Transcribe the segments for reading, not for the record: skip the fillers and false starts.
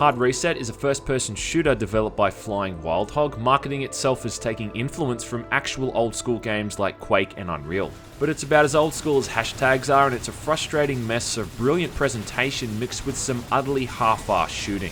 Hard Reset is a first-person shooter developed by Flying Wild Hog, marketing itself as taking influence from actual old-school games like Quake and Unreal. But it's about as old-school as hashtags are, and it's a frustrating mess of brilliant presentation mixed with some utterly half-assed shooting.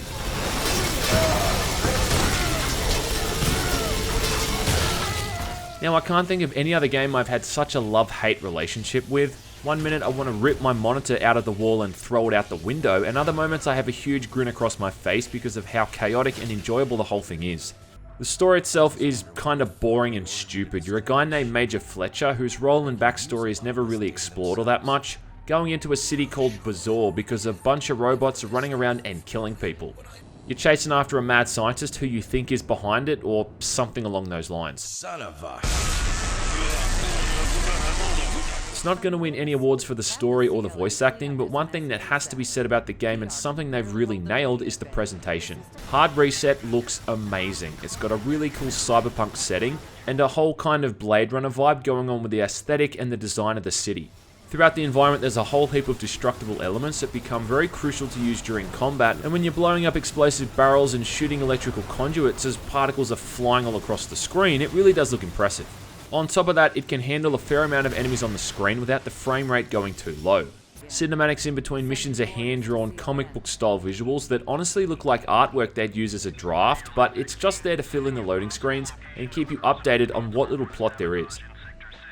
Now, I can't think of any other game I've had such a love-hate relationship with. One minute I want to rip my monitor out of the wall and throw it out the window, and other moments I have a huge grin across my face because of how chaotic and enjoyable the whole thing is. The story itself is kind of boring and stupid. You're a guy named Major Fletcher whose role and backstory is never really explored all that much, going into a city called Bezoar because a bunch of robots are running around and killing people. You're chasing after a mad scientist who you think is behind it, or something along those lines. Son of a... It's not going to win any awards for the story or the voice acting, but one thing that has to be said about the game and something they've really nailed is the presentation. Hard Reset looks amazing. It's got a really cool cyberpunk setting, and a whole kind of Blade Runner vibe going on with the aesthetic and the design of the city. Throughout the environment there's a whole heap of destructible elements that become very crucial to use during combat, and when you're blowing up explosive barrels and shooting electrical conduits as particles are flying all across the screen, it really does look impressive. On top of that, it can handle a fair amount of enemies on the screen without the frame rate going too low. Cinematics in between missions are hand-drawn comic book style visuals that honestly look like artwork they'd use as a draft, but it's just there to fill in the loading screens and keep you updated on what little plot there is.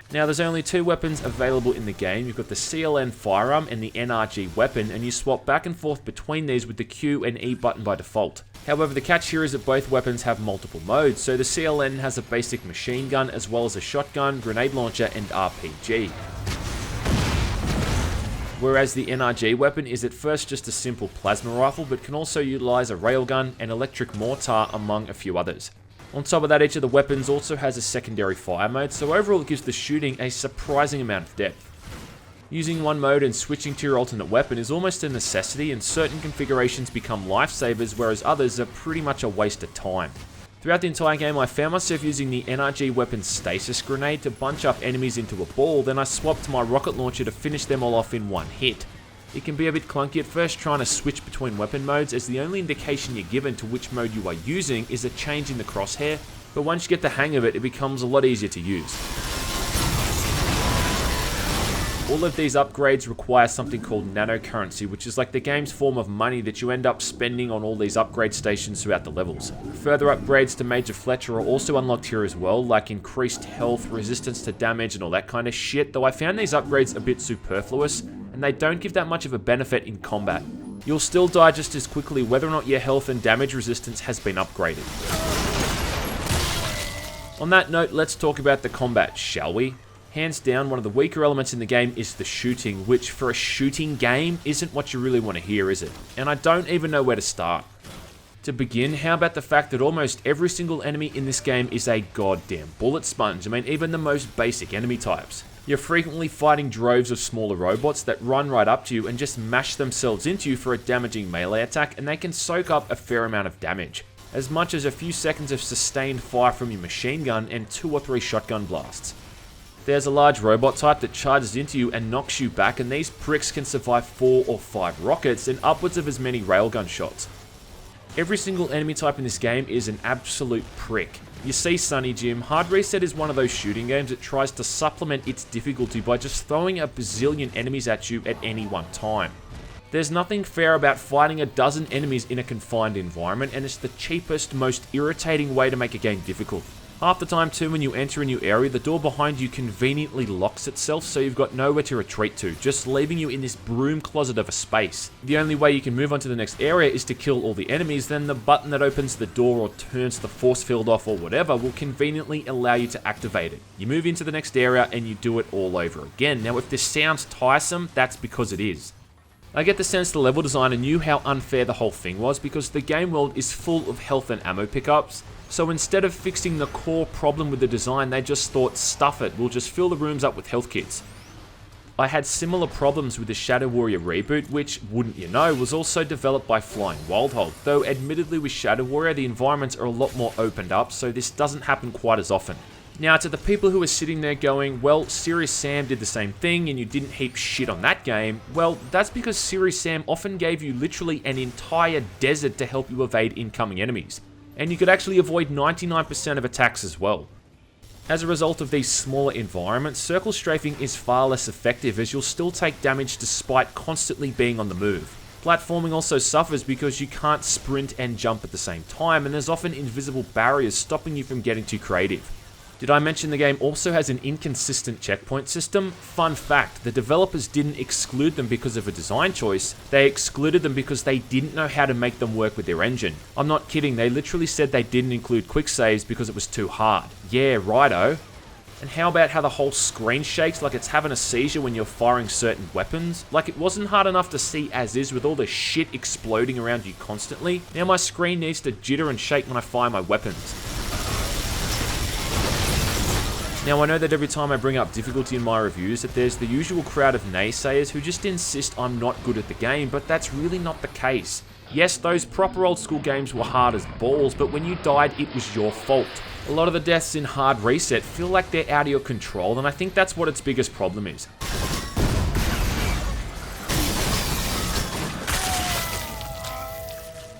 Now, there's only two weapons available in the game. You've got the CLN firearm and the NRG weapon, and you swap back and forth between these with the Q and E button by default. However, the catch here is that both weapons have multiple modes, so the CLN has a basic machine gun as well as a shotgun, grenade launcher and RPG. Whereas the NRG weapon is at first just a simple plasma rifle, but can also utilize a railgun and electric mortar among a few others. On top of that, each of the weapons also has a secondary fire mode, so overall it gives the shooting a surprising amount of depth. Using one mode and switching to your alternate weapon is almost a necessity, and certain configurations become lifesavers, whereas others are pretty much a waste of time. Throughout the entire game, I found myself using the NRG weapon's stasis grenade to bunch up enemies into a ball, then I swapped to my rocket launcher to finish them all off in one hit. It can be a bit clunky at first trying to switch between weapon modes, as the only indication you're given to which mode you are using is a change in the crosshair, but once you get the hang of it, it becomes a lot easier to use. All of these upgrades require something called nanocurrency, which is like the game's form of money that you end up spending on all these upgrade stations throughout the levels. Further upgrades to Major Fletcher are also unlocked here as well, like increased health, resistance to damage and all that kind of shit, though I found these upgrades a bit superfluous, and they don't give that much of a benefit in combat. You'll still die just as quickly whether or not your health and damage resistance has been upgraded. On that note, let's talk about the combat, shall we? Hands down, one of the weaker elements in the game is the shooting, which for a shooting game isn't what you really want to hear, is it? And I don't even know where to start. To begin, how about the fact that almost every single enemy in this game is a goddamn bullet sponge? I mean, even the most basic enemy types. You're frequently fighting droves of smaller robots that run right up to you and just mash themselves into you for a damaging melee attack, and they can soak up a fair amount of damage. As much as a few seconds of sustained fire from your machine gun and 2 or 3 shotgun blasts. There's a large robot type that charges into you and knocks you back, and these pricks can survive 4 or 5 rockets and upwards of as many railgun shots. Every single enemy type in this game is an absolute prick. You see, Sunny Jim, Hard Reset is one of those shooting games that tries to supplement its difficulty by just throwing a bazillion enemies at you at any one time. There's nothing fair about fighting a dozen enemies in a confined environment, and it's the cheapest, most irritating way to make a game difficult. Half the time too, when you enter a new area, the door behind you conveniently locks itself, so you've got nowhere to retreat to, just leaving you in this broom closet of a space. The only way you can move on to the next area is to kill all the enemies, then the button that opens the door or turns the force field off or whatever will conveniently allow you to activate it. You move into the next area and you do it all over again. Now, if this sounds tiresome, that's because it is. I get the sense the level designer knew how unfair the whole thing was, because the game world is full of health and ammo pickups. So instead of fixing the core problem with the design, they just thought, stuff it, we'll just fill the rooms up with health kits. I had similar problems with the Shadow Warrior reboot, which, wouldn't you know, was also developed by Flying Wild Hog, though admittedly with Shadow Warrior the environments are a lot more opened up, so this doesn't happen quite as often. Now, to the people who are sitting there going, well, Serious Sam did the same thing and you didn't heap shit on that game, well, that's because Serious Sam often gave you literally an entire desert to help you evade incoming enemies. And you could actually avoid 99% of attacks as well. As a result of these smaller environments, circle strafing is far less effective as you'll still take damage despite constantly being on the move. Platforming also suffers because you can't sprint and jump at the same time, and there's often invisible barriers stopping you from getting too creative. Did I mention the game also has an inconsistent checkpoint system? Fun fact, the developers didn't exclude them because of a design choice, they excluded them because they didn't know how to make them work with their engine. I'm not kidding, they literally said they didn't include quick saves because it was too hard. Yeah, righto. And how about how the whole screen shakes like it's having a seizure when you're firing certain weapons? Like it wasn't hard enough to see as is with all the shit exploding around you constantly. Now my screen needs to jitter and shake when I fire my weapons. Now I know that every time I bring up difficulty in my reviews that there's the usual crowd of naysayers who just insist I'm not good at the game, but that's really not the case. Yes, those proper old school games were hard as balls, but when you died it was your fault. A lot of the deaths in Hard Reset feel like they're out of your control, and I think that's what its biggest problem is.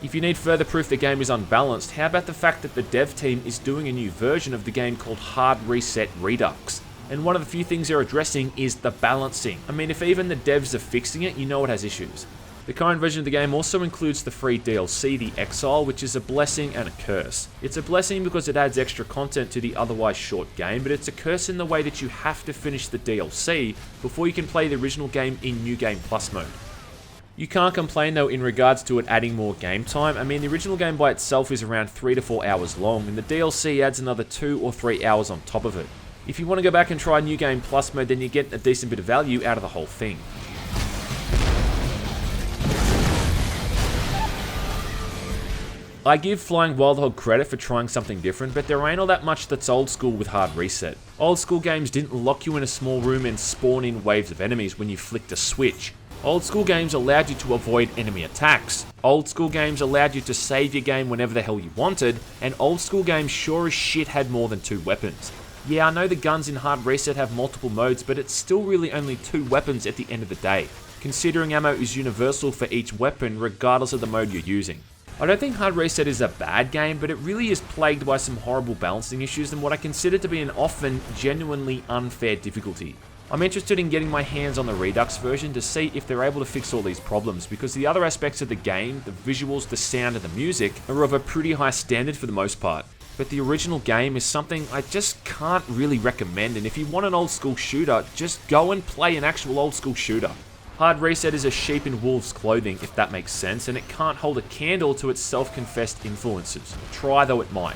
If you need further proof the game is unbalanced, how about the fact that the dev team is doing a new version of the game called Hard Reset Redux? And one of the few things they're addressing is the balancing. I mean, if even the devs are fixing it, you know it has issues. The current version of the game also includes the free DLC, The Exile, which is a blessing and a curse. It's a blessing because it adds extra content to the otherwise short game, but it's a curse in the way that you have to finish the DLC before you can play the original game in New Game Plus mode. You can't complain though in regards to it adding more game time. I mean, the original game by itself is around 3 to 4 hours long, and the DLC adds another 2 or 3 hours on top of it. If you want to go back and try New Game Plus mode, then you get a decent bit of value out of the whole thing. I give Flying Wild Hog credit for trying something different, but there ain't all that much that's old school with Hard Reset. Old school games didn't lock you in a small room and spawn in waves of enemies when you flicked a switch. Old school games allowed you to avoid enemy attacks. Old school games allowed you to save your game whenever the hell you wanted, and old school games sure as shit had more than 2 weapons. Yeah, I know the guns in Hard Reset have multiple modes, but it's still really only 2 weapons at the end of the day, considering ammo is universal for each weapon regardless of the mode you're using. I don't think Hard Reset is a bad game, but it really is plagued by some horrible balancing issues and what I consider to be an often genuinely unfair difficulty. I'm interested in getting my hands on the Redux version to see if they're able to fix all these problems, because the other aspects of the game, the visuals, the sound and the music, are of a pretty high standard for the most part. But the original game is something I just can't really recommend, and if you want an old school shooter, just go and play an actual old school shooter. Hard Reset is a sheep in wolf's clothing, if that makes sense, and it can't hold a candle to its self-confessed influences. Try though it might.